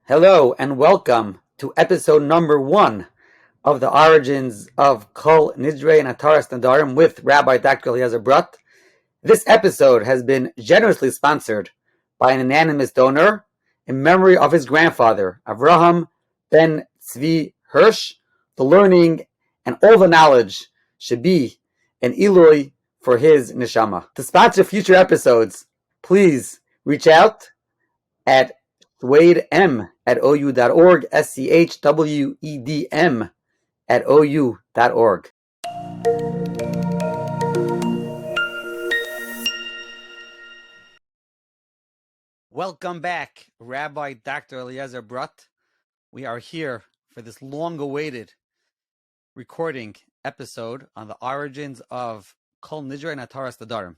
Hello and welcome to episode number 1 of the Origins of Kol Nidrei and Hataras Nedarim with Rabbi Dr. Eliezer Brodt. This episode has been generously sponsored by an anonymous donor in memory of his grandfather, Avraham ben Tzvi Hirsch. The learning and all the knowledge should be an Eloi for his neshama. To sponsor future episodes, please reach out at shwedm@ou.org, SCHWEDM@ou.org. Welcome back, Rabbi Dr. Eliezer Brodt. We are here for this long-awaited recording episode on the origins of Kol Nidrei and Hataras Nedarim.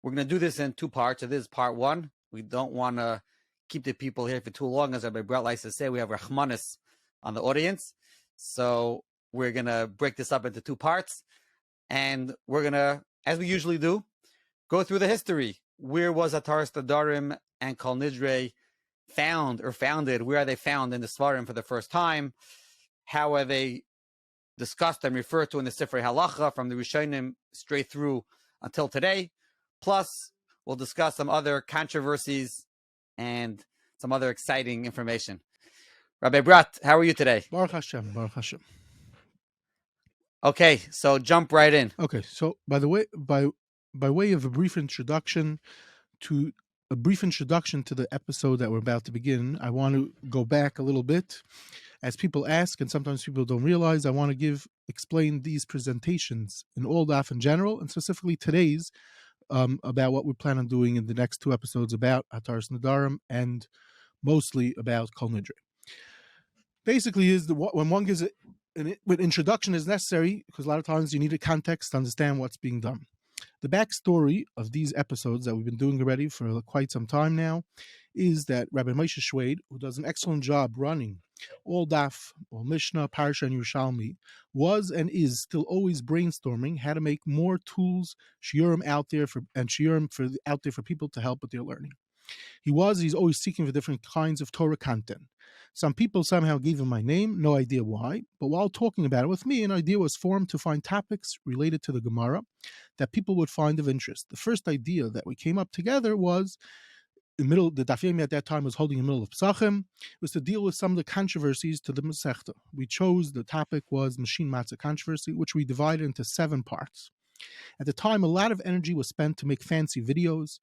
We're going to do this in 2 parts. So this is part 1. We don't want to keep the people here for too long. As Rabbi Brodt likes to say, we have Rahmanis on the audience. So we're going to break this up into 2 parts. And we're going to, as we usually do, go through the history. Where was Hataras Nedarim and Kol Nidrei found or founded? Where are they found in the Svarim for the first time? How are they discussed and referred to in the Sifrei Halacha from the Rishonim straight through until today? Plus, we'll discuss some other controversies and some other exciting information. Rabbi Brodt, how are you today? Baruch Hashem, Baruch Hashem. Okay, so jump right in. Okay, so by way of a brief introduction to the episode that we're about to begin, I want to go back a little bit. As people ask, and sometimes people don't realize, I want to explain these presentations in all daf in general, and specifically today's, about what we plan on doing in the next 2 episodes about Hataras Nedarim and mostly about Kol Nidrei. Basically, when one gives an introduction is necessary because a lot of times you need a context to understand what's being done. The backstory of these episodes that we've been doing already for quite some time now is that Rabbi Moshe Shwed, who does an excellent job running all Daf, all Mishnah, Parsha, and Yerushalmi, was and is still always brainstorming how to make more tools, shiurim out there for people to help with their learning. He's always seeking for different kinds of Torah content. Some people somehow gave him my name, no idea why, but while talking about it with me, an idea was formed to find topics related to the Gemara that people would find of interest. The first idea that we came up together was, the Daf Yomi at that time was holding in the middle of Pesachim, was to deal with some of the controversies to the Masechta. We chose, the topic was Machine Matzah controversy, which we divided into 7 parts. At the time, a lot of energy was spent to make fancy videos,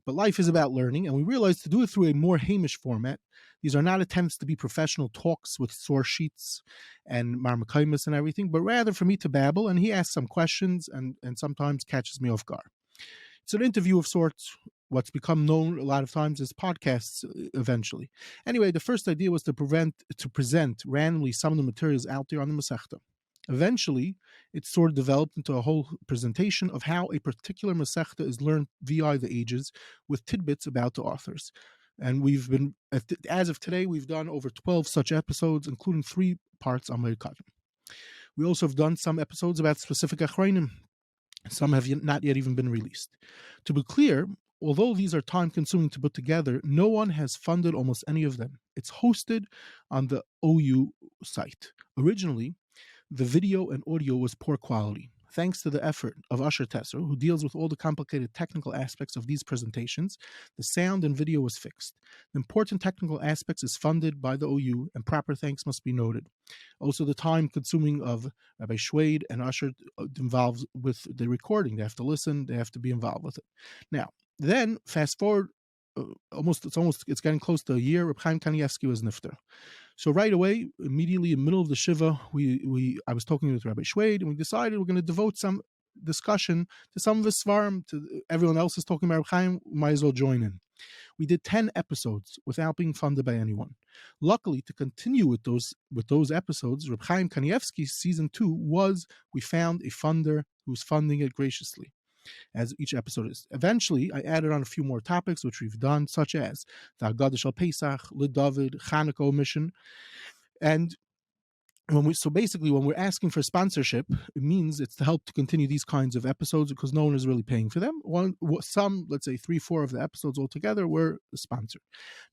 but life is about learning, and we realized to do it through a more Hamish format. These are not attempts to be professional talks with source sheets and marmakaimus and everything, but rather for me to babble, and he asks some questions and sometimes catches me off guard. It's an interview of sorts, what's become known a lot of times as podcasts eventually. Anyway, the first idea was to present randomly some of the materials out there on the Masechta. Eventually, it sort of developed into a whole presentation of how a particular Masechta is learned via the ages with tidbits about the authors. And as of today, we've done over 12 such episodes, including 3 parts on Meir Kavim. We also have done some episodes about specific achronim. Some have not yet even been released. To be clear, although these are time-consuming to put together, no one has funded almost any of them. It's hosted on the OU site. Originally, the video and audio was poor quality. Thanks to the effort of Usher Tesser, who deals with all the complicated technical aspects of these presentations, the sound and video was fixed. The important technical aspects is funded by the OU, and proper thanks must be noted. Also, the time consuming of Rabbi Shwed and Usher involves with the recording. They have to listen, they have to be involved with it. Now, then, fast forward, it's getting close to a year, Reb Chaim Kanievsky was nifter. So right away, immediately in the middle of the Shiva, I was talking with Rabbi Shwed, and we decided we're going to devote some discussion to some of the Svarim. Everyone else is talking about Reb Chaim, we might as well join in. We did 10 episodes without being funded by anyone. Luckily, to continue with those episodes, Reb Chaim Kanievsky's season 2 we found a funder who's funding it graciously, as each episode is. Eventually, I added on a few more topics, which we've done, such as the Haggadah Shel Pesach, David, Chanukah mission, and basically, when we're asking for sponsorship, it means it's to help to continue these kinds of episodes because no one is really paying for them. Some, let's say 3-4 of the episodes altogether were sponsored.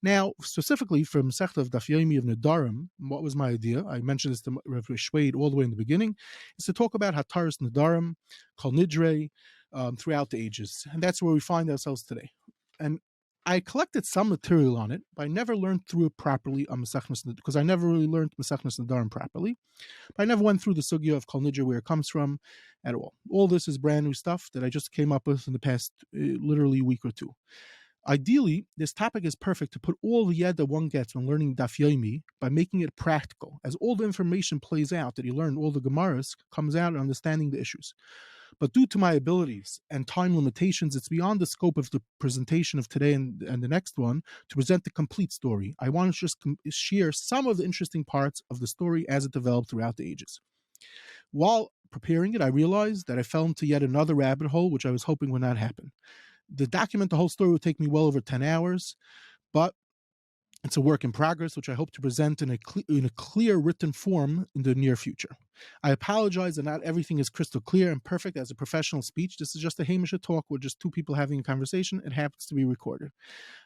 Now, specifically from Masechta of Daf Yomi of Nedarim, what was my idea? I mentioned this to Rabbi Shwade all the way in the beginning, is to talk about Hataras Nedarim, called Nidrei, throughout the ages. And that's where we find ourselves today. And I collected some material on it, but I never learned through it properly on Masechtas, because I never really learned Masechtas Nedarim properly. But I never went through the sugya of Kol Nidrei, where it comes from, at all. All this is brand new stuff that I just came up with in the past literally week or two. Ideally, this topic is perfect to put all the yed that one gets when learning Daf Yomi by making it practical, as all the information plays out that you learned, all the Gemaras, comes out in understanding the issues. But due to my abilities and time limitations, it's beyond the scope of the presentation of today and the next one to present the complete story. I want to just share some of the interesting parts of the story as it developed throughout the ages. While preparing it, I realized that I fell into yet another rabbit hole, which I was hoping would not happen. To document the whole story would take me well over 10 hours, but it's a work in progress, which I hope to present in a clear written form in the near future. I apologize that not everything is crystal clear and perfect as a professional speech. This is just a Hamish talk with just two people having a conversation. It happens to be recorded.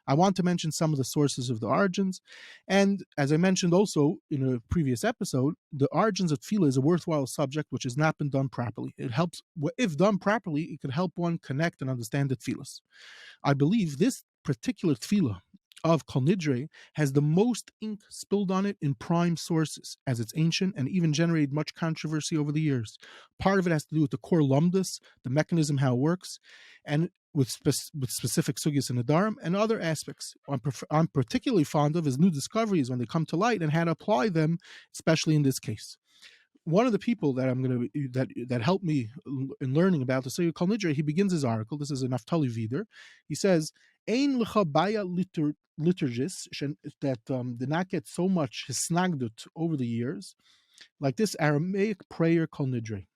I want to mention some of the sources of the origins. And as I mentioned also in a previous episode, the origins of tefillah is a worthwhile subject which has not been done properly. It helps, if done properly, it could help one connect and understand the tefillahs. I believe this particular tefillah of Kol Nidrei has the most ink spilled on it in prime sources, as it's ancient and even generated much controversy over the years. Part of it has to do with the core lumdus, the mechanism, how it works, and with specific sugyas and Nedarim, and other aspects. I'm particularly fond of is new discoveries when they come to light and how to apply them, especially in this case. One of the people that I'm going to that helped me in learning about the Sugya Kol Nidrei, he begins his article. This is a Naftali Vider. He says, "Ein lecha baya liturgis that did not get so much hisnagdut over the years, like this Aramaic prayer Kol Nidrei.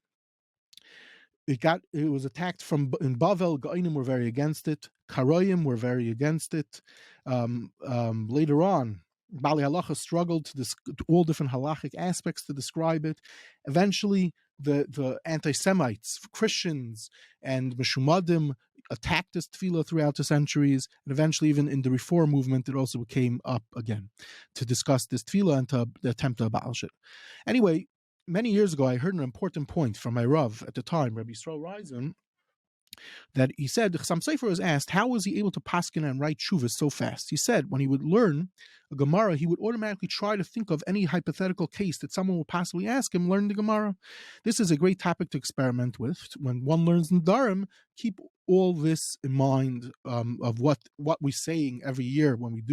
It was attacked from in Bavel. Geonim were very against it. Karoyim were very against it. Later on, Bali Halacha struggled to all different halachic aspects to describe it. Eventually, the anti-Semites, Christians, and Meshumadim attacked this tefillah throughout the centuries, and eventually even in the Reform movement, it also came up again to discuss this tefillah and to attempt to abolish it. Anyway, many years ago, I heard an important point from my Rav at the time, Rabbi Yisrael Reisen, that he said, Chassam Sofer was asked, how was he able to paskin and write shuvas so fast? He said, when he would learn a Gemara, he would automatically try to think of any hypothetical case that someone would possibly ask him, learn the Gemara. This is a great topic to experiment with. When one learns Nedarim, keep all this in mind of what we're saying every year when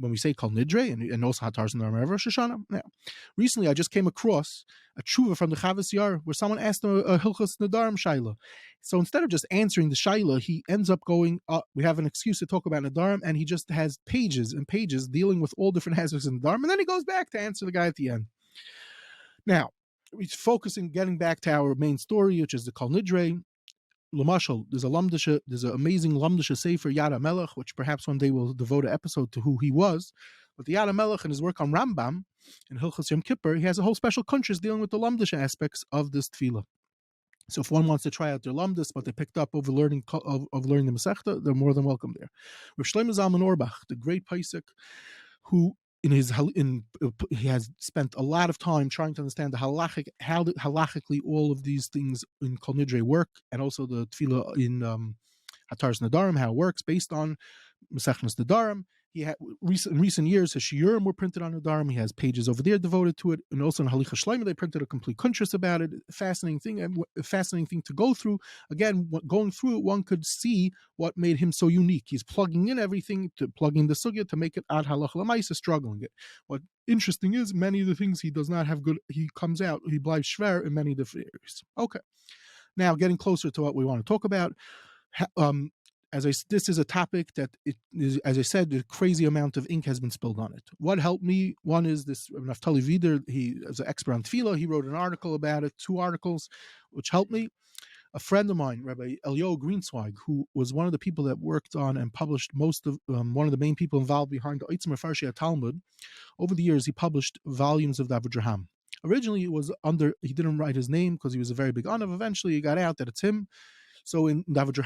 we say Kol Nidrei and also Hataras and Rosh Hashanah. Now, recently I just came across a tshuva from the Chavas Yar where someone asked him a Hilchos Nedarim shaila. So instead of just answering the shaila, he ends up going, we have an excuse to talk about Nedarim, and he just has pages and pages dealing with all different aspects of Nedarim, and then he goes back to answer the guy at the end. Now, we're getting back to our main story, which is the Kol Nidrei. L'mashal, there's an amazing Lamdisha Sefer Yad HaMelech, which perhaps one day we'll devote an episode to who he was. But the Yad HaMelech and his work on Rambam in Hilchos Yom Kippur, he has a whole special kuntres dealing with the Lamdisha aspects of this tefillah. So if one wants to try out their Lamdis, but they picked up over learning of learning the Masechta, they're more than welcome there. Rav Shlomo Zalman Auerbach, the great Paisik, who he has spent a lot of time trying to understand how halachically all of these things in Kol Nidrei work, and also the tefillah in Hataras Nedarim, how it works based on Masechtas Nedarim. He had in recent years his shiurim were printed on Nedarim. He has pages over there devoted to it, and also in Halicha Shleima they printed a complete kuntres about it. Fascinating thing to go through. Again, going through it, one could see what made him so unique. He's plugging in everything, plugging the sugya to make it ad halacha l'maisa, struggling it. What interesting is many of the things he does not have good. He comes out, he blives shver in many different areas. Okay, now getting closer to what we want to talk about. This is a topic that, as I said, a crazy amount of ink has been spilled on it. What helped me? One is this Naftali Vider. He is an expert on tefillah. He wrote an article about it, 2 articles, which helped me. A friend of mine, Rabbi Eliezer Greenswag, who was one of the people that worked on and published most of one of the main people involved behind the Eitzim Mefarshei Talmud. Over the years, he published volumes of the Avudraham. Originally, it was he didn't write his name because he was a very big Anav. Eventually, he got out that it's him. So in David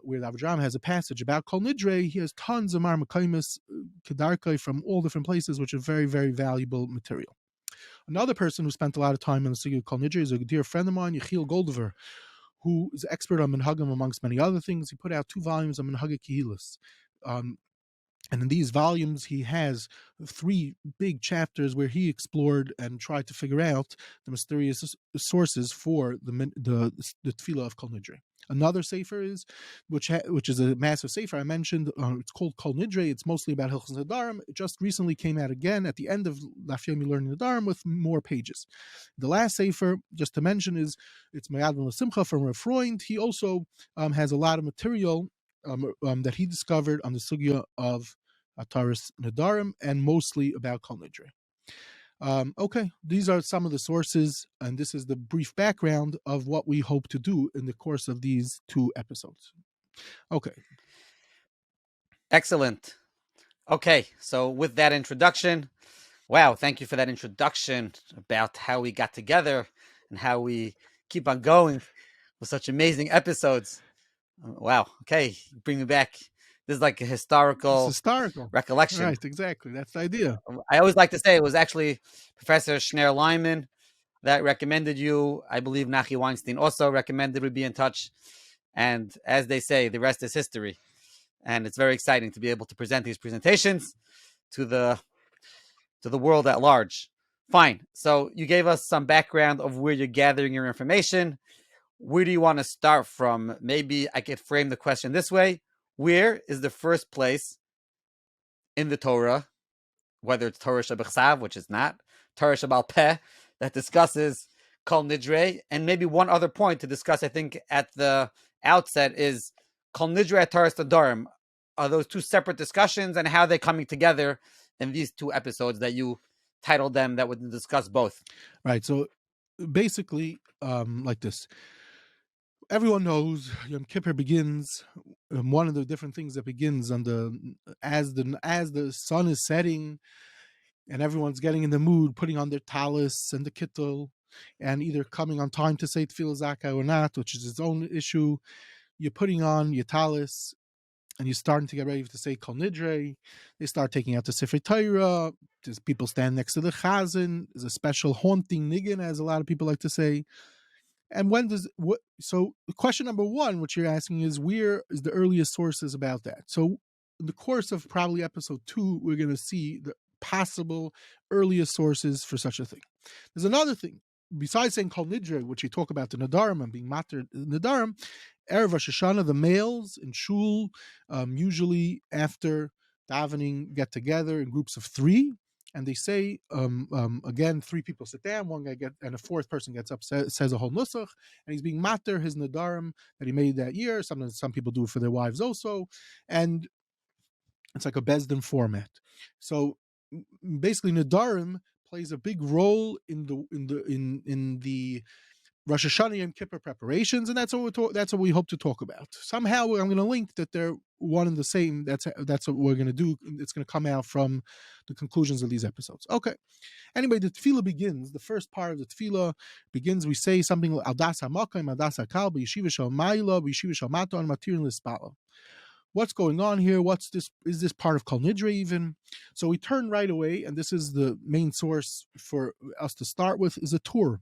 where David has a passage about Kol Nidrei, he has tons of Marmakaimis, Kedarkai from all different places, which are very, very valuable material. Another person who spent a lot of time on the Sugya of Kol Nidrei is a dear friend of mine, Yechiel Goldover, who is an expert on Minhagim amongst many other things. He put out 2 volumes on Minhagim Kehilas. And in these volumes, he has 3 big chapters where he explored and tried to figure out the mysterious sources for the tefillah of Kol Nidrei. Another sefer is, which is a massive sefer I mentioned. It's called Kol Nidrei. It's mostly about Hilchos Nedarim. It just recently came out again at the end of Daf Yomi Learning Nedarim with more pages. The last sefer, just to mention, it's Mayad L'Simcha from Rav Freund. He also has a lot of material that he discovered on the sugya of Hataras Nedarim and mostly about Kol Nidrei. Okay, these are some of the sources, and this is the brief background of what we hope to do in the course of these 2 episodes. Okay. Excellent. Okay, so with that introduction, wow, thank you for that introduction about how we got together and how we keep on going with such amazing episodes. Wow, okay, bring me back. This is like a historical recollection. Right, exactly. That's the idea. I always like to say it was actually Professor Schneer Lyman that recommended you. I believe Nachi Weinstein also recommended we be in touch. And as they say, the rest is history. And it's very exciting to be able to present these presentations to the world at large. Fine. So you gave us some background of where you're gathering your information. Where do you want to start from? Maybe I could frame the question this way. Where is the first place in the Torah, whether it's Torah Shebechsav, which is not, Torah Shebal Peh, that discusses Kol Nidrei, and maybe one other point to discuss, I think, at the outset is Kol Nidrei at Hataras Nedarim. Are those 2 separate discussions, and how are they coming together in these 2 episodes that you titled them that would discuss both? Right, so basically, like this. Everyone knows Yom Kippur begins. One of the different things that begins as the sun is setting, and everyone's getting in the mood, putting on their talis and the kittel, and either coming on time to say Tefillah Zakai or not, which is its own issue. You're putting on your talis, and you're starting to get ready to say Kol Nidrei. They start taking out the Sefer Torah. There's people stand next to the Chazan. There's a special haunting niggin, as a lot of people like to say. And so question number 1, which you're asking, is where is the earliest sources about that? So in the course of probably episode 2, we're going to see the possible earliest sources for such a thing. There's another thing. Besides saying Kol Nidrei, which you talk about the Nedarim and being matter Nedarim, Erev Rosh Hashanah, the males in shul, usually after davening, get together in groups of 3. And they say, again, 3 people sit down, one guy and a 4th person gets up, says a whole nusach, and he's being matter his Nedarim that he made that year. Sometimes some people do it for their wives also, and it's like a Bezdin format. So basically, Nedarim plays a big role in the Rosh Hashanah Yom Kippur preparations, and that's what we hope to talk about. Somehow, I'm going to link that they're one and the same. That's what we're going to do. It's going to come out from the conclusions of these episodes. Okay. Anyway, the tefillah begins. The first part of the tefillah begins. We say something like Aldas HaMakayim, Aldas HaKal, B'Yeshiva Shal Ma'ila, B'Yeshiva Shal Mata, and Matirin L'Spala. What's going on here? What's this? Is this part of Kol Nidrei even? So we turn right away, and this is the main source for us to start with, is the Tur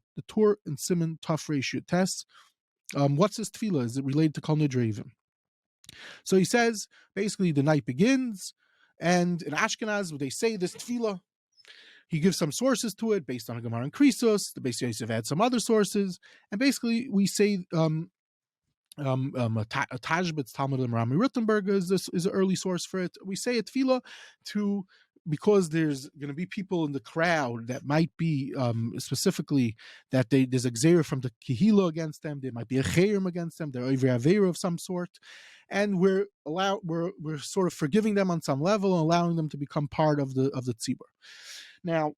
in Siman Taf Reish Tes. What's this tefillah? Is it related to Kol Nidrei even? So he says, basically the night begins, and in Ashkenaz, they say this tefillah. He gives some sources to it based on a Gemara and Krisos. The Beis Yosef had some other sources, and basically we say Tajbet's Talmud and Rami Rittenberg is an early source for it. We say a tefillah because there's going to be people in the crowd that might be specifically that there's a gzeira from the kehila against them. There might be a chayrim against them. They're over avera of some sort, and we're sort of forgiving them on some level and allowing them to become part of the tzibur. Now,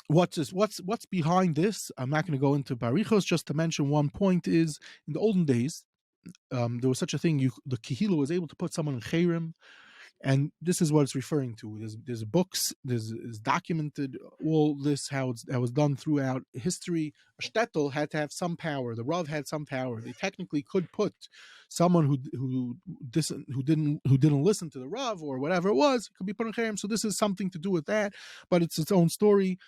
what's behind this? I'm not going to go into barichos. Just to mention one point is, in the olden days, there was such a thing. The kehila was able to put someone in chayrim, And this is what it's referring to. There's books, there's documented all this, how it was done throughout history. A shtetl had to have some power. The Rav had some power. They technically could put someone who didn't listen to the Rav or whatever it was, could be put on cherem. So this is something to do with that, but it's its own story.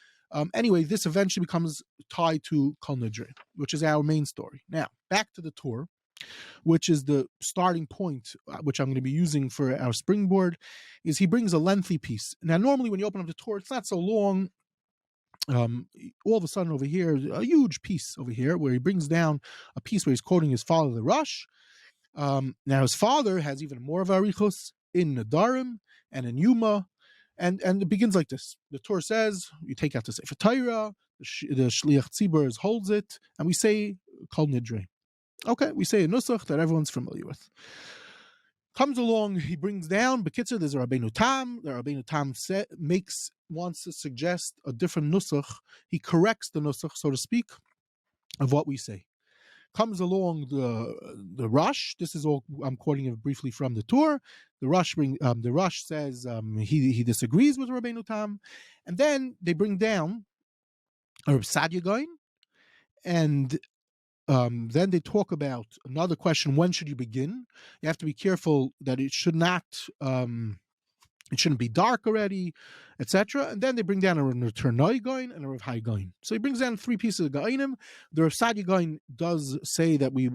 Anyway, this eventually becomes tied to Kol Nidrei, which is our main story. Now, back to the Torah, which is the starting point, which I'm going to be using for our springboard, is he brings a lengthy piece. Now, normally when you open up the Torah, it's not so long. All of a sudden over here, a huge piece over here, where he brings down a piece where he's quoting his father, the Rosh. Now, his father has even more of arichos in Nedarim and in Yuma, and it begins like this. The Torah says, you take out the Sefer Torah, the Shliach Tzibur holds it, and we say, Kol Nidrei. Okay, we say a nusach that everyone's familiar with. Comes along, he brings down, Bekitzer, there's a Rabbeinu Tam. The Rabbeinu Tam wants to suggest a different nusach. He corrects the nusach, so to speak, of what we say. Comes along the Rosh. This is all I'm quoting it briefly from the Torah. The Rosh says he disagrees with Rabbeinu Tam, and then they bring down a Reb Sadia Gaon, and then they talk about another question: when should you begin? You have to be careful that it should not. It shouldn't be dark already, etc. And then they bring down a Nidrei Gaon and a Rav Hai Gaon. So he brings down three pieces of Gaonim. The Rav Sadia Gaon does say that we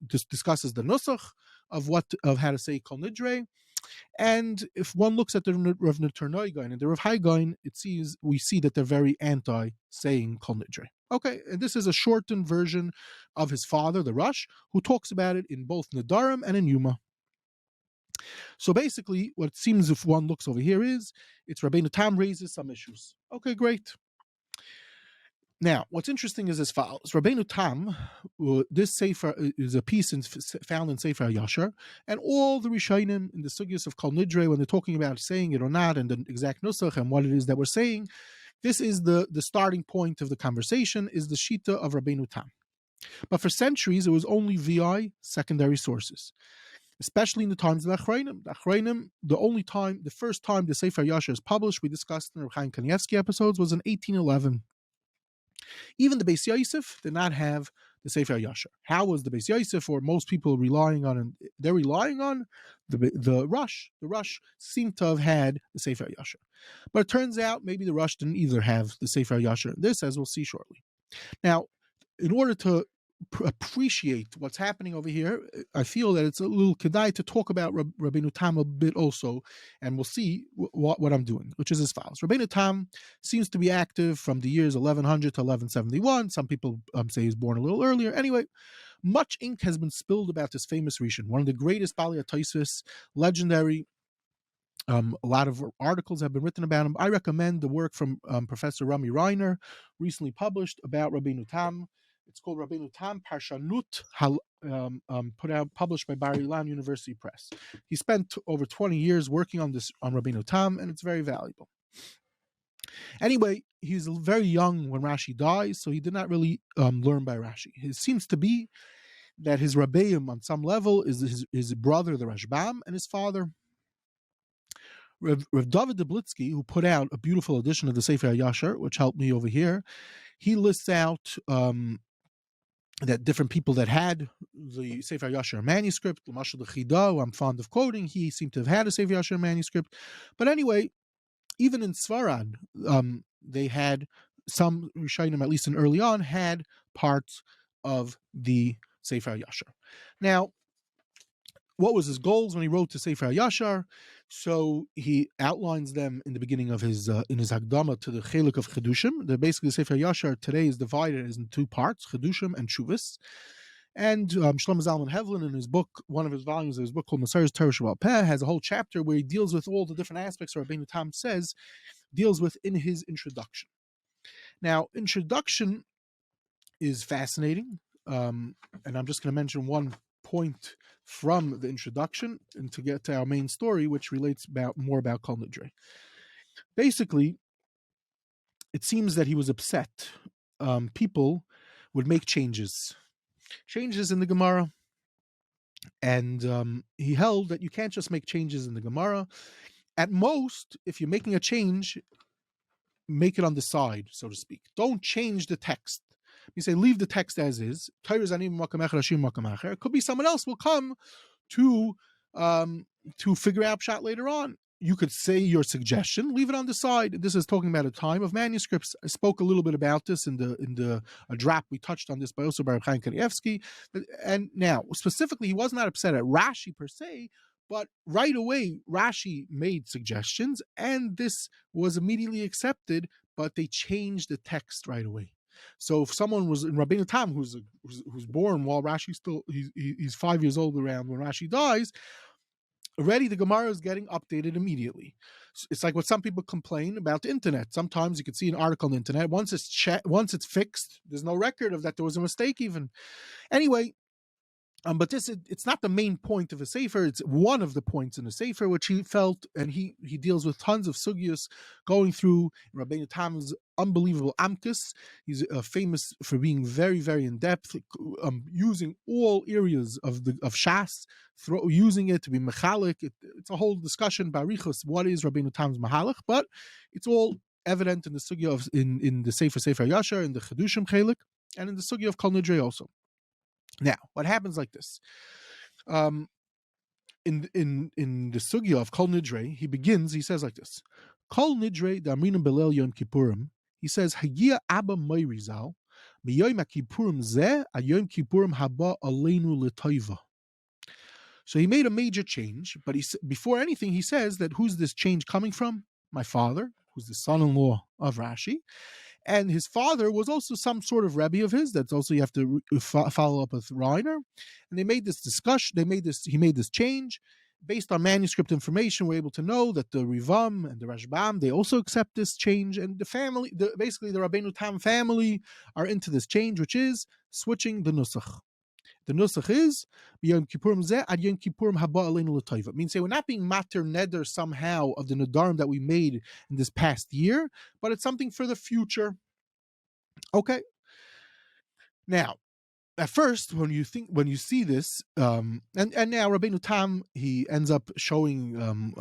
discusses the nusach of how to say Kol Nidrei. And if one looks at the Rav Nidrei Gaon and the Rav Hai Gaon, we see that they're very anti saying Kol Nidrei. Okay, and this is a shortened version of his father, the Rosh, who talks about it in both Nedarim and in Yuma. So basically, what it seems if one looks over here is, it's Rabbeinu Tam raises some issues. Okay, great. Now, what's interesting is as follows. Rabbeinu Tam, this Sefer is a piece found in Sefer Yashar, and all the Rishonim in the sugyas of Kol Nidrei, when they're talking about saying it or not, and the exact nusach and what it is that we're saying, this is the starting point of the conversation, is the Shita of Rabbeinu Tam. But for centuries, it was only VI secondary sources, especially in the times of the Achreinim. The first time the Sefer Yashar is published, we discussed in the Chaim Kanievsky episodes, was in 1811. Even the Beis Yosef did not have the Sefer Yashar. How was the Beis Yosef, or most people relying on? They're relying on the Rosh. The Rosh seemed to have had the Sefer Yashar. But it turns out maybe the Rosh didn't either have the Sefer Yashar. This, as we'll see shortly. Now, in order to appreciate what's happening over here, I feel that it's a little kedai to talk about Rabbeinu Tam a bit also, and we'll see what I'm doing, which is as follows. Rabbeinu Tam seems to be active from the years 1100 to 1171. Some people say he's born a little earlier. Anyway, much ink has been spilled about this famous Rishon, one of the greatest Balei Tosfos, legendary. A lot of articles have been written about him. I recommend the work from Professor Rami Reiner, recently published about Rabbeinu Tam. It's called Rabbeinu Tam Parshanut, published by Bar-Ilan University Press. He spent over 20 years working on Rabbeinu Tam, and it's very valuable. Anyway, he's very young when Rashi dies, so he did not really learn by Rashi. It seems to be that his Rabbeim, on some level, is his brother, the Rashbam, and his father. Rav David Deblitsky, who put out a beautiful edition of the Sefer Yashar, which helped me over here, he lists out that different people that had the Sefer Yashar manuscript, L'mashal the Chida, who I'm fond of quoting, he seemed to have had a Sefer Yashar manuscript. But anyway, even in Sfarad, they had some Rishonim, at least in early on, had parts of the Sefer Yashar. Now, what was his goals when he wrote to Sefer Yashar? So he outlines them in the beginning of his Hagdama to the Chelik of Chedushim. Basically, Sefer Yashar today is divided into two parts, Chedushim and Shuvas. And Shlomo Zalman Hevlin, in his book, one of his volumes of his book called Masaris Torah Shabbat Peh, has a whole chapter where he deals with all the different aspects Rabbeinu Tam deals with in his introduction. Now, introduction is fascinating, and I'm just going to mention one point from the introduction and to get to our main story, which relates more about Kol Nidrei. Basically, it seems that he was upset. People would make changes in the Gemara, And he held that you can't just make changes in the Gemara. At most, if you're making a change, make it on the side, so to speak. Don't change the text. You say leave the text as is. It could be someone else will come to figure out pshat later on. You could say your suggestion, leave it on the side. This is talking about a time of manuscripts. I spoke a little bit about this in the drop. We touched on this by also by Chaim Kanievsky. And now, specifically, he was not upset at Rashi per se, but right away, Rashi made suggestions, and this was immediately accepted, but they changed the text right away. So if someone was in Rabbeinu Tam, who's born while Rashi he's 5 years old around when Rashi dies, already the Gemara is getting updated immediately. It's like what some people complain about the internet. Sometimes you can see an article on the internet. Once it's fixed, there's no record of that there was a mistake even. Anyway, but it's not the main point of a sefer. It's one of the points in a sefer, which he felt, and he deals with tons of sugyas, going through Rabbeinu Tam's unbelievable amkus. He's famous for being very, very in depth, using all areas of Shas, using it to be mechalik. It's a whole discussion barichos. What is Rabbeinu Tam's mahalach? But it's all evident in the sugya of in the sefer Yashar, in the Chedushim chelik, and in the sugya of Kol Nidrei also. Now, what happens like this? In the sugya of Kol Nidrei, he says like this: Kol Nidrei da'amrinim belel Yom Kippurim. He says, Hagia Abba Meirizal, miyoyim HaKippurim zeh a Yom Kippurim haba aleinu l'toiva. So he made a major change, but before anything, he says that who's this change coming from? My father, who's the son-in-law of Rashi. And his father was also some sort of Rebbe of his. That's also, you have to follow up with Reiner. And they made this discussion. He made this change. Based on manuscript information, we're able to know that the Rivam and the Rashbam, they also accept this change. And the family, basically the Rabbeinu Tam family are into this change, which is switching the Nusach. The Nusach is Yom Kippurim zeh ad Yom Kippurim haba aleinu l'toiva. It means we're not being mater neder somehow of the Nedarim that we made in this past year, but it's something for the future. Okay. Now, at first, when you see this, and now Rabbeinu Tam, he ends up showing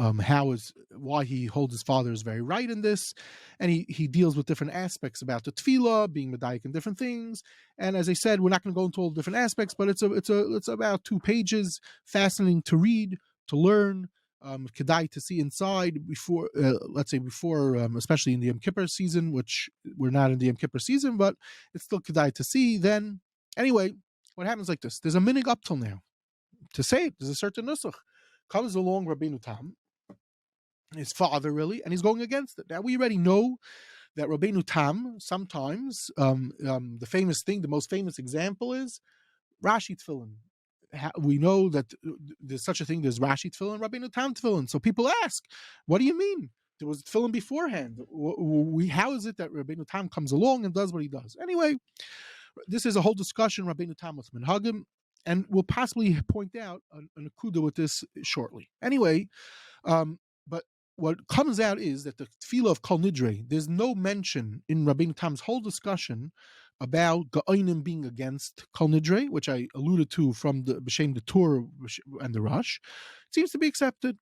why he holds his father is very right in this, and he deals with different aspects about the tefillah, being medayik and different things. And as I said, we're not going to go into all the different aspects, but it's about 2 pages, fascinating to read, to learn, kedai to see inside before, especially in the Yom Kippur season, which we're not in the Yom Kippur season, but it's still kedai to see then. Anyway, what happens like this? There's a minig up till now to say it. There's a certain nusach. Comes along Rabbeinu Tam, his father really, and he's going against it. Now we already know that Rabbeinu Tam sometimes, the famous thing, the most famous example is Rashi Tefillin. We know that there's such a thing, there's Rashi Tefillin, Rabbeinu Tam Tefillin. So people ask, what do you mean? There was Tefillin beforehand. How is it that Rabbeinu Tam comes along and does what he does? Anyway, this is a whole discussion, Rabbeinu Tam with Minhagim, and we'll possibly point out an akuda with this shortly. Anyway, but what comes out is that the tefillah of Kol Nidrei, there's no mention in Rabbeinu Tam's whole discussion about Geonim being against Kol Nidrei, which I alluded to from the B'Shem, the Torah, and the Rosh. It seems to be accepted.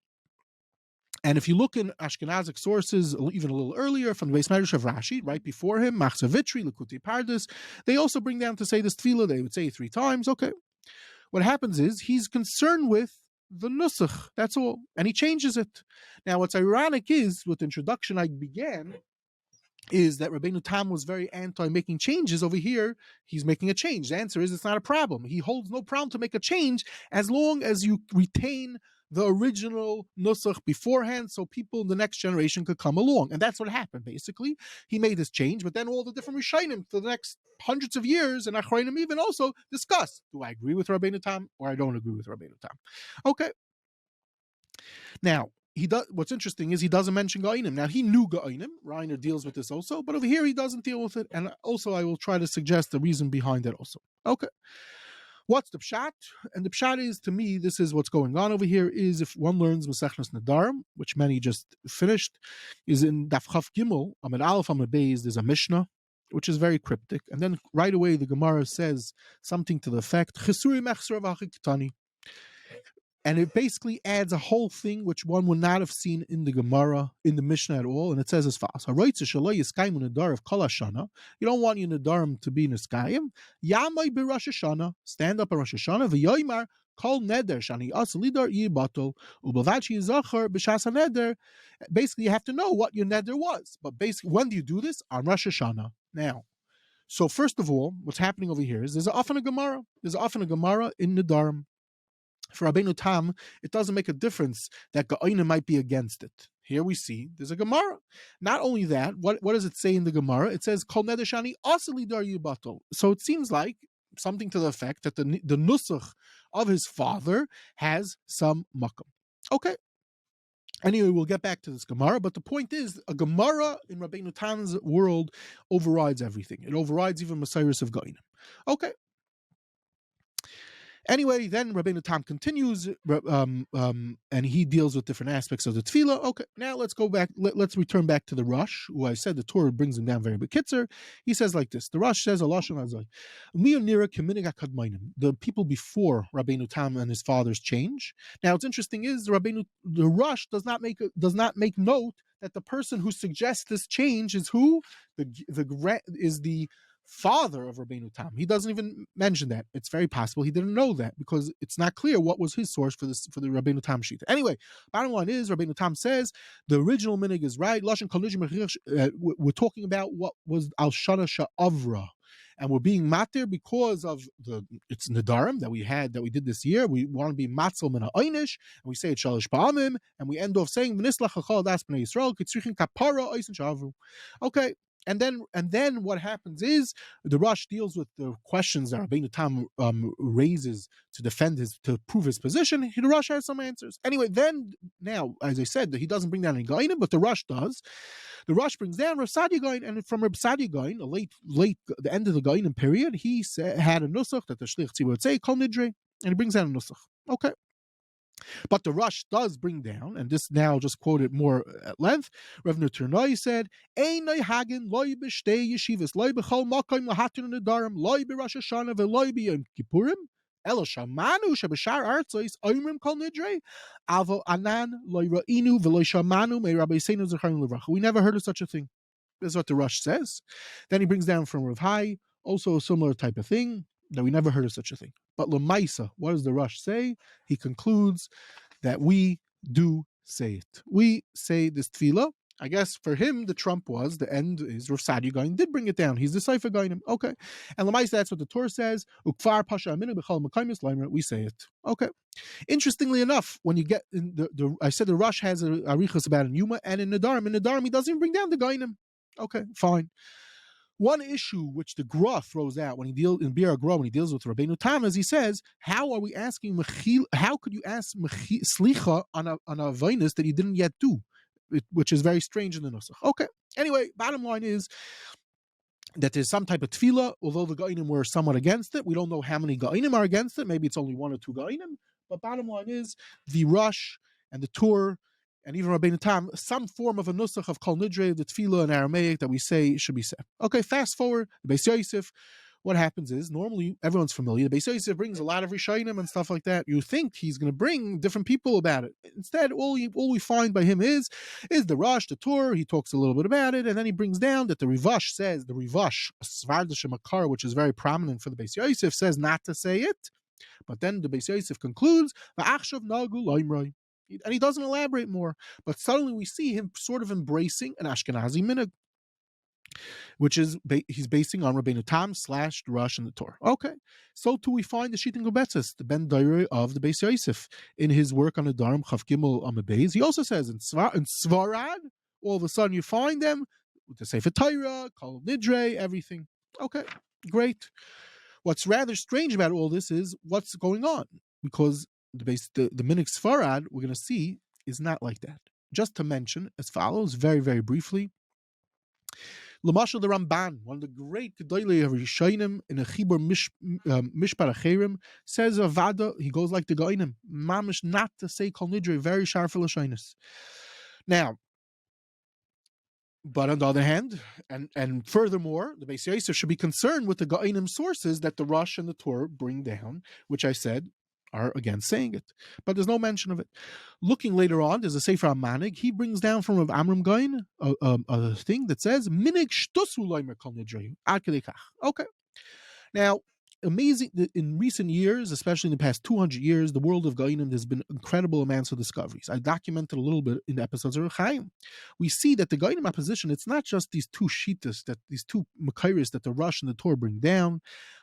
And if you look in Ashkenazic sources, even a little earlier, from the Beis Medrash of Rashi, right before him, Machzor Vitri, Likutei Pardes, they also bring down to say this tefillah, they would say it 3 times. Okay. What happens is, he's concerned with the nusach, that's all, and he changes it. Now, what's ironic is, with the introduction I began, is that Rabbeinu Tam was very anti-making changes. Over here, he's making a change. The answer is, it's not a problem. He holds no problem to make a change, as long as you retain the original nusach beforehand, so people in the next generation could come along. And that's what happened, basically. He made this change, but then all the different Rishonim for the next hundreds of years, and Achronim even also discuss, do I agree with Rabbeinu Tam or I don't agree with Rabbeinu Tam? Okay. Now, what's interesting is he doesn't mention Geonim. Now, he knew Geonim. Reiner deals with this also, but over here he doesn't deal with it. And also I will try to suggest the reason behind that also. Okay. What's the pshat? And the pshat is, to me, this is what's going on over here, is if one learns Masechnas Nedarim, which many just finished, is in Daf Chaf Gimel, Amid Aleph, Amid Beis, there's a Mishnah, which is very cryptic. And then right away the Gemara says something to the effect, Chesuri Mechsor V'Achikitani. And it basically adds a whole thing which one would not have seen in the Gemara, in the Mishnah at all. And it says as follows: you don't want your Nedarim to be Niskayim. Yamai be Rosh Hashanah, stand up on Rosh Hashanah, v'yoymar kol neder shani as lidar yibatul ubavachi zachar b'shas neder. Basically, you have to know what your neder was. But basically, when do you do this? On Rosh Hashanah. Now, so first of all, what's happening over here is there's often a Gemara. There's often a Gemara in Nedarim. For Rabbeinu Tam, it doesn't make a difference that Geonim might be against it. Here we see there's a Gemara. Not only that, what does it say in the Gemara? It says Kol neder shani asli dar yibatul. So it seems like something to the effect that the nusach of his father has some makam. Okay. Anyway, we'll get back to this Gemara, but the point is, a Gemara in Rabbeinu Tam's world overrides everything. It overrides even Messiahs of Geonim. Okay. Anyway, then Rabbeinu Tam continues, and he deals with different aspects of the tefillah. Okay, now let's go back. Let's return back to the Rosh, who I said the Torah brings him down very bekitzer. He says like this: the Rosh says, the people before Rabbeinu Tam and his fathers change. Now, what's interesting is the Rosh does not make note that the person who suggests this change is who the father of Rabbeinu Tam. He doesn't even mention that. It's very possible he didn't know that because it's not clear what was his source for the Rabbeinu Tam sheet. Anyway, bottom line is Rabbeinu Tam says the original minig is right. We're talking about what was al shana sha'avra, and we're being matir because of it's Nedarim that we did this year. We want to be matzel min ha'einish, and we say it shalish pa'amim, and we end off saying v'nislach hachal das b'nei Yisrael kitzrichin kapara oisen shavru. Okay. And then what happens is the Rosh deals with the questions that Rabbeinu Tam raises to prove his position. The Rosh has some answers. Anyway, now, as I said, he doesn't bring down any Geonim, but the Rosh does. The Rosh brings down Rav Sadia Geon, and from Rav Sadia Geon, the end of the Geonim period, he had a nusach that the Shlich Tzibur would say, Kol Nidrei, and he brings down a nusach. Okay. But the Rosh does bring down, and this now just quoted more at length. Rav Turnoi said, "Einay hagin loy b'shtei yeshivas loy b'chol makom lahatun nedarim loy b'Rosh Hashanah veloy b'Yom Kippurim elo shamanu shebashar artzois oimrim kol nidrei avo anan loy ra'inu veloy shamanu may Rabbi Seinu zecharim levracha." We never heard of such a thing. This is what the Rosh says. Then he brings down from Rav Hai also a similar type of thing, that we never heard of such a thing. But Lamaisa, what does the Rosh say? He concludes that we do say it. We say this tefillah. I guess for him, the trump was, the end is Rav Sadia Geon did bring it down. He's the Seifa Geonim. Okay. And Lamaisa, that's what the Torah says. Ukfar pasha aminu b'chal makaymis leimer. We say it. Okay. Interestingly enough, when you get in I said the Rosh has a arichos about in Yuma and in Nedarim he doesn't even bring down the Geonim. Okay, fine. One issue which the Gra throws out when he deals in Bir Gra when he deals with Rabbeinu Tam is he says, how are we asking how could you ask slicha on a vaynis that you didn't yet do, which is very strange in the nusach. Okay. Anyway, bottom line is that there's some type of tefillah, although the Geonim were somewhat against it. We don't know how many Geonim are against it. Maybe it's only one or two Geonim. But bottom line is the Rosh and the Tur and even Rabbeinu Tam, some form of a nusach of Kol Nidrei, the tefillah in Aramaic that we say should be said. Okay, fast forward, the Beis Yosef, what happens is, normally everyone's familiar, the Beis Yosef brings a lot of Rishonim and stuff like that. You think he's going to bring different people about it. Instead, all we find by him is the Rosh, the Torah, he talks a little bit about it, and then he brings down that the Rivash says, the Rivash, Svardish Makar, which is very prominent for the Beis Yosef, says not to say it, but then the Beis Yosef concludes, V'achshav nagu loimroi. And he doesn't elaborate more, but suddenly we see him sort of embracing an Ashkenazi minhag, which is he's basing on Rabbeinu Tam / the Rosh and the Torah. Okay, so too we find the Shitin Gobetzes, the Ben Dairei of the Beis Yosef, in his work on the Nedarim Chav Gimel Amabeis. He also says in Svarad, all of a sudden you find them with the Sefer Torah, Kol Nidrei, everything. Okay, great. What's rather strange about all this is what's going on, because the Minik Sfarad, we're going to see, is not like that. Just to mention as follows, very, very briefly, Lamashal the Ramban, one of the great Gedolei of Rishonim in a Chibur Mishpar Acherim, says Avada, he goes like the Geonim, mamish not to say Kol Nidrei, very sharp for Lashonis. Now, but on the other hand, and furthermore, the Beis Yosef should be concerned with the Geonim sources that the Rosh and the Torah bring down, which I said are again saying it, but there's no mention of it. Looking later on, there's a Sefer Manig. He brings down from Rav Amram Gain a thing that says Minig shtusu loimer kol nidrei ad kedei kach. Okay, now amazing that in recent years, especially in the past 200 years, the world of Geonim, there's been incredible amounts of discoveries. I documented a little bit in the episodes of Chaim. We see that the Geonim opposition, it's not just these two shitas, that these two Makairis that the Rosh and the Torah bring down,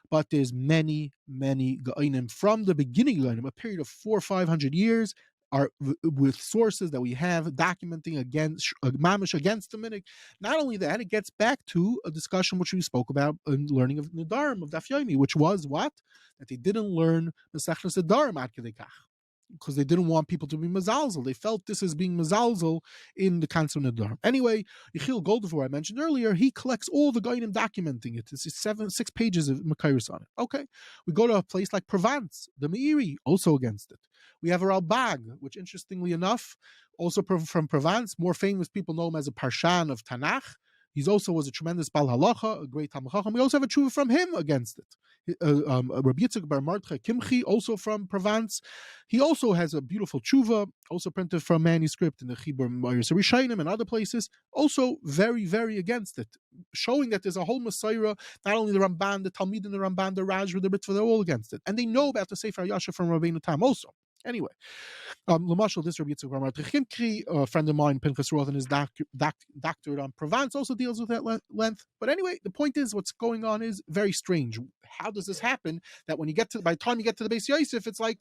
but there's many Geonim from the beginning of Geonim, a period of 400 or 500 years, are with sources that we have documenting against mamish against the minig. Not only that, it gets back to a discussion which we spoke about in learning of Nedarim of Daf Yomi, which was what? That they didn't learn Mesechnas Nedarim ad kedei kach, because they didn't want people to be mezalzel. They felt this as being mezalzel in the concept of Nedarim. Anyway, Yechiel Goldafor, I mentioned earlier, he collects all the Geonim documenting it. It's 6 pages of Makairis on it. Okay, we go to a place like Provence, the Meiri, also against it. We have a Rabbi, which interestingly enough, also from Provence, more famous people know him as a Parshan of Tanakh. He also was a tremendous Bal Halacha, a great Talmid Chacham. We also have a tshuva from him against it. Rabbi Yitzchak Bar Mordechai Kimchi, also from Provence. He also has a beautiful tshuva, also printed from manuscript in the Chibur Rishonim and other places, also very, very against it, showing that there's a whole Messiah, not only the Ramban, the Talmid and the Ramban, the Rajva, the Ritva, they're all against it. And they know about the Sefer Yasha from Rabbeinu Tam also. Anyway, Lamashal, this Rabbi Yitzchak Bar Mordechai Kimchi, a friend of mine, Pinchas Roth, and his doctorate on Provence also deals with that length. But anyway, the point is, what's going on is very strange. How does this happen that when you get to, by the time you get to the Beis Yosef, it's like,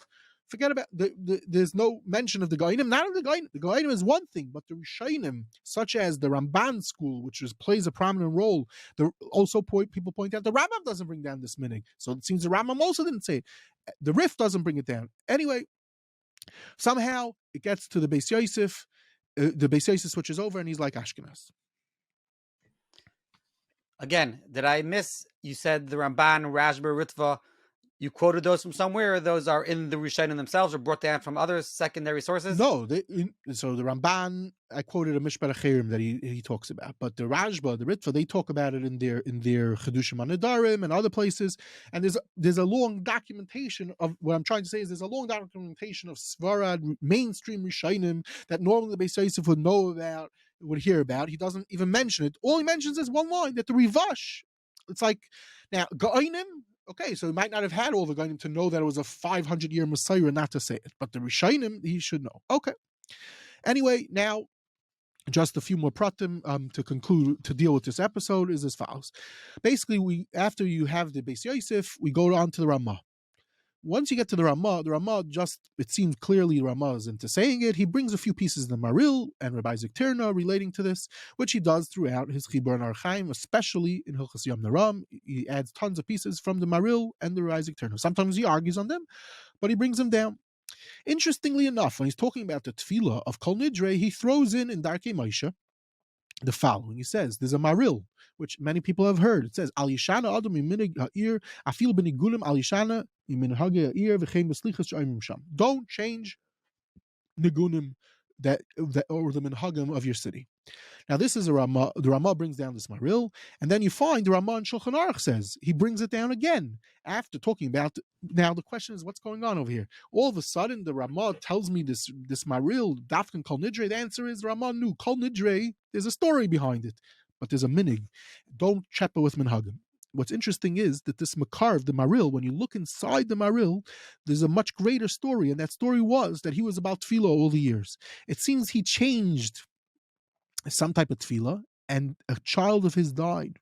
forget about there's no mention of the Geonim. Not of the Geonim. The Geonim is one thing, but the Rishonim, such as the Ramban school, which plays a prominent role, people point out the Rambam doesn't bring down this minig. So it seems the Rambam also didn't say it. The Rif doesn't bring it down. Anyway, somehow it gets to the Beis Yosef. The Beis Yosef switches over, and he's like Ashkenaz. Again, did I miss? You said the Ramban, Rashba, Ritva. You quoted those from somewhere, or those are in the Rishonim themselves, or brought down from other secondary sources? No, so the Ramban, I quoted a Mishpat Achirim that he talks about, but the Rashba, the Ritva, they talk about it in their Chedushim on Nedarim and other places. And there's a long documentation of what I'm trying to say is there's a long documentation of Svarad mainstream Rishonim that normally the Beis Yosef would know about, would hear about. He doesn't even mention it. All he mentions is one line, that the Rivash. It's like, now Geonim. Okay, so he might not have had all the Geonim to know that it was a 500-year Messiah not to say it, but the Rishonim, he should know. Okay. Anyway, now, just a few more pratim to conclude, to deal with this episode is as follows. Basically, after you have the Beis Yosef, we go on to the Rama. Once you get to the Rama just, it seems clearly the Rama is into saying it. He brings a few pieces of the Maharil and Rabbi Zikterna relating to this, which he does throughout his Chibur and Archaim, especially in Hilchos Yom Naram. He adds tons of pieces from the Maharil and the Rabbi Zikterna. Sometimes he argues on them, but he brings them down. Interestingly enough, when he's talking about the Tefillah of Kol Nidrei, he throws in Darkei Moshe the following. He says, there's a Maharil, which many people have heard. It says, Al Yishana Adam Minig Ha'ir, Afil Benigulim Al Yishana Minhage Ha'ir V'chein B'slichas Sh'ayim Sham. Don't change Nigunim that or the Minhagim of your city. Now this is a Rama. The Rama brings down this Maharil, and then you find the Rama in Shulchan Aruch says he brings it down again after talking about. Now the question is, what's going on over here? All of a sudden, the Rama tells me this Maharil Dafkan Kol Nidrei. The answer is the Rama knew Kol Nidrei. There's a story behind it, but there's a minig. Don't chepa with minhagim. What's interesting is that this Makarv, the Maharil, when you look inside the Maharil, there's a much greater story, and that story was that he was about tefillah all the years. It seems he changed some type of tefillah, and a child of his died.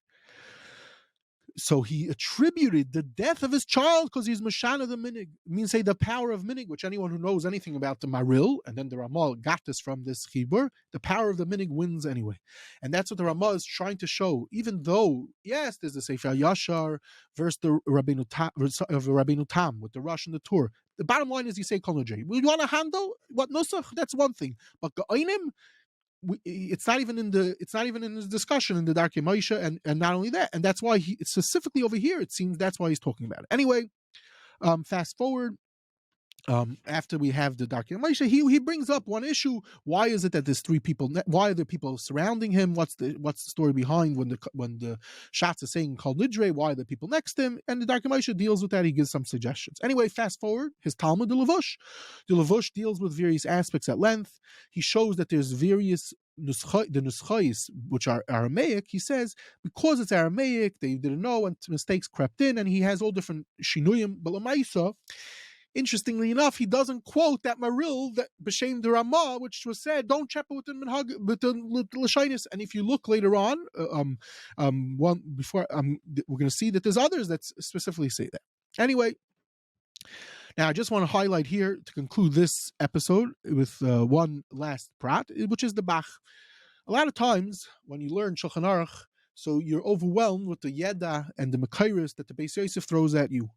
So he attributed the death of his child because he's Mashana the Minig. It means, say, the power of Minig, which anyone who knows anything about the Maharil, and then the Ramah got this from this Chibur, the power of the Minig wins anyway. And that's what the Ramah is trying to show. Even though, yes, there's the Sefer Yashar versus the Rabbeinu Tam with the Rosh and the Torah. The bottom line is you say Kol Nidrei. We want to handle what Nusach, that's one thing. But Geonim, it's not even in this discussion in the Darkei Moshe, and not only that, and that's why he specifically over here, it seems that's why he's talking about it. Anyway, fast forward, after we have the document, he brings up one issue. Why is it that there's three people? Why are there people surrounding him? What's the story behind when the shots are saying called Nidrei? Why are there people next to him? And the document deals with that. He gives some suggestions. Anyway, fast forward his Talmud, the Levush. The Levush deals with various aspects at length. He shows that there's various the nuschais, which are Aramaic. He says because it's Aramaic, they didn't know and mistakes crept in, and he has all different shinuyim. But Lamaisa, interestingly enough, he doesn't quote that Maharil that b'shem the Rama, which was said, "Don't chepa with the minhag with the lashinis." And if you look later on, we're going to see that there's others that specifically say that. Anyway, now I just want to highlight here to conclude this episode with one last prat, which is the Bach. A lot of times when you learn Shulchan Aruch, so you're overwhelmed with the yeda and the makairis that the Beis Yosef throws at you.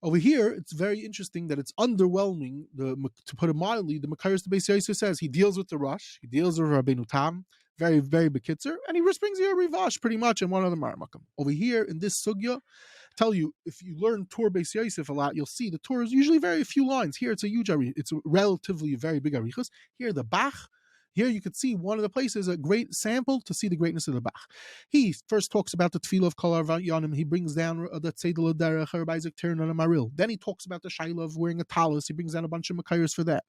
Over here, it's very interesting that it's underwhelming. To put it mildly, the Maharil the Beis Yosef says he deals with the Rosh, he deals with Rabbeinu Tam, very, very bekitzer, and he just brings you a rivash pretty much and one other marmakam. Over here in this sugya, I tell you, if you learn Torah Beis Yosef a lot, you'll see the Torah is usually very few lines. Here it's a huge it's a relatively very big arichas. Here the Bach. Here you could see one of the places, a great sample to see the greatness of the Bach. He first talks about the tefillah of Kol Geonim. He brings down the tzedel derech, Rabbi Isaac Turn and Maharil. Then he talks about the shaila of wearing a talis. He brings down a bunch of makayos for that.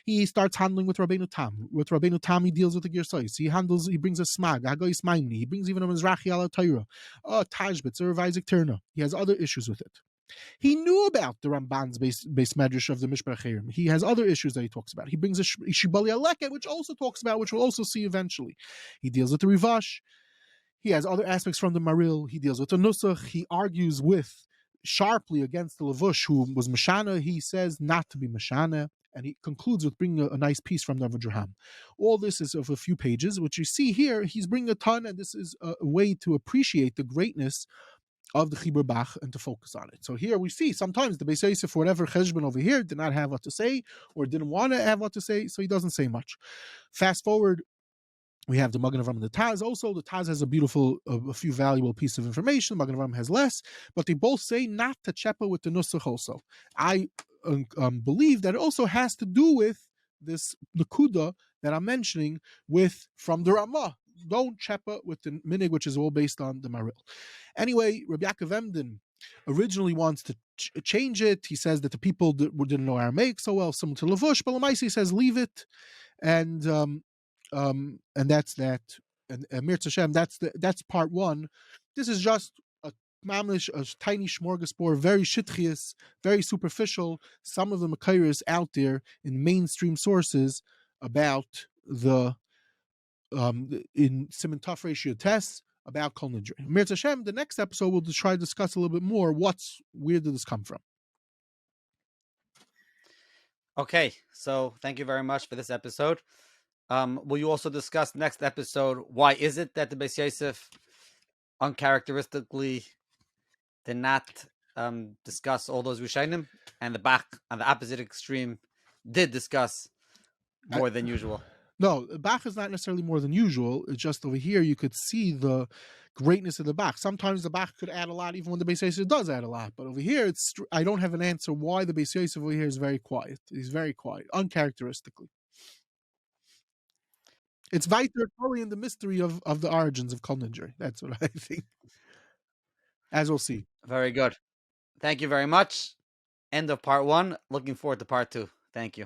He starts handling with Rabbeinu Tam. With Rabbeinu Tam, he deals with the girsais. He brings a smag, hagoyis maimni. He brings even a mizrachi ala Torah, tajbetz, or Rabbi Isaac Turner. He has other issues with it. He knew about the Ramban's base medrash of the Mishpach Cherim. He has other issues that he talks about. He brings a Shibali Aleket, which also talks about, which we'll also see eventually. He deals with the Rivash. He has other aspects from the Maharil. He deals with the Nusach. He argues sharply against the Levush, who was Mashana. He says not to be Mashana. And he concludes with bringing a nice piece from the Avraham. All this is of a few pages, which you see here. He's bringing a ton, and this is a way to appreciate the greatness of the Chibur Bach and to focus on it. So here we see sometimes the Beis Yosef, for whatever cheshbon over here, did not have what to say or didn't want to have what to say, so he doesn't say much. Fast forward, we have the Magen Avraham and the Taz. Also, the Taz has a few valuable pieces of information. The Magen Avraham has less, but they both say not to chepa with the Nusach also. I believe that it also has to do with this Nakuda that I'm mentioning from the Ramah. Don't chepa with the minig, which is all based on the Maharil. Anyway, Rabbi Yaakov Emden originally wants to change it. He says that the people didn't know Aramaic so well, similar to Levush, but Lamaisi says leave it, and that's that. And Mir Hashem, that's part one. This is just a tiny smorgasbord, very shitchias, very superficial. Some of the makairis out there in mainstream sources about the in Siman Taf ratio tests about Kol Nidrei. Mir Hashem, the next episode we'll try to discuss a little bit more where did this come from. Okay, so thank you very much for this episode. Will you also discuss next episode why is it that the Beis Yosef uncharacteristically did not discuss all those Rishonim, and the Bach on the opposite extreme did discuss more than usual? No, Bach is not necessarily more than usual. It's just over here you could see the greatness of the Bach. Sometimes the Bach could add a lot, even when the Beis Yosef does add a lot. But over here, I don't have an answer why the Beis Yosef over here is very quiet. He's very quiet, uncharacteristically. It's weiter totally in the mystery of the origins of Kol Nidrei. That's what I think. As we'll see. Very good. Thank you very much. End of part one. Looking forward to part two. Thank you.